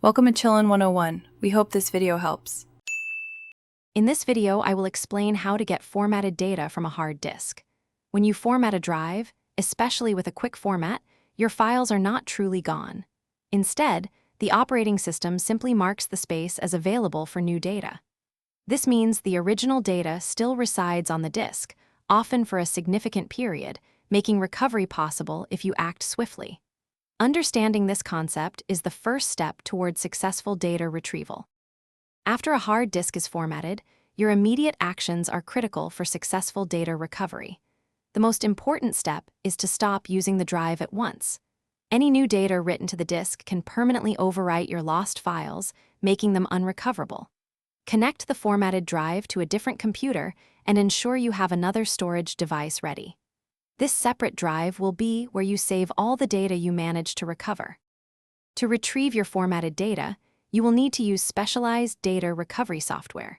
Welcome to Chillin' 101. We hope this video helps. In this video, I will explain how to get formatted data from a hard disk. When you format a drive, especially with a quick format, your files are not truly gone. Instead, the operating system simply marks the space as available for new data. This means the original data still resides on the disk, often for a significant period, making recovery possible if you act swiftly. Understanding this concept is the first step toward successful data retrieval. After a hard disk is formatted, your immediate actions are critical for successful data recovery. The most important step is to stop using the drive at once. Any new data written to the disk can permanently overwrite your lost files, making them unrecoverable. Connect the formatted drive to a different computer and ensure you have another storage device ready. This separate drive will be where you save all the data you managed to recover. To retrieve your formatted data, you will need to use specialized data recovery software.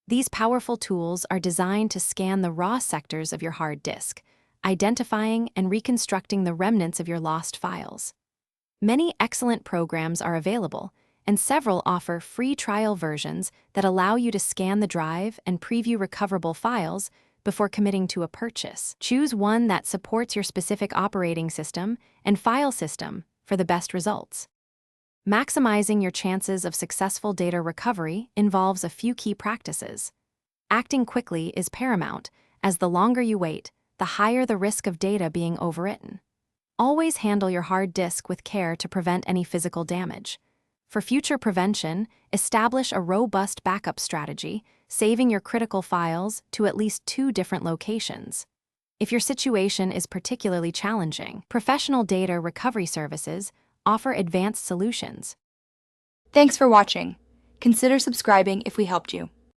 These powerful tools are designed to scan the raw sectors of your hard disk, identifying and reconstructing the remnants of your lost files. Many excellent programs are available, and several offer free trial versions that allow you to scan the drive and preview recoverable files before committing to a purchase. Choose one that supports your specific operating system and file system for the best results. Maximizing your chances of successful data recovery involves a few key practices. Acting quickly is paramount, as the longer you wait, the higher the risk of data being overwritten. Always handle your hard disk with care to prevent any physical damage. For future prevention, establish a robust backup strategy, saving your critical files to at least 2 different locations. If your situation is particularly challenging, professional data recovery services offer advanced solutions. Thanks for watching. Consider subscribing if we helped you.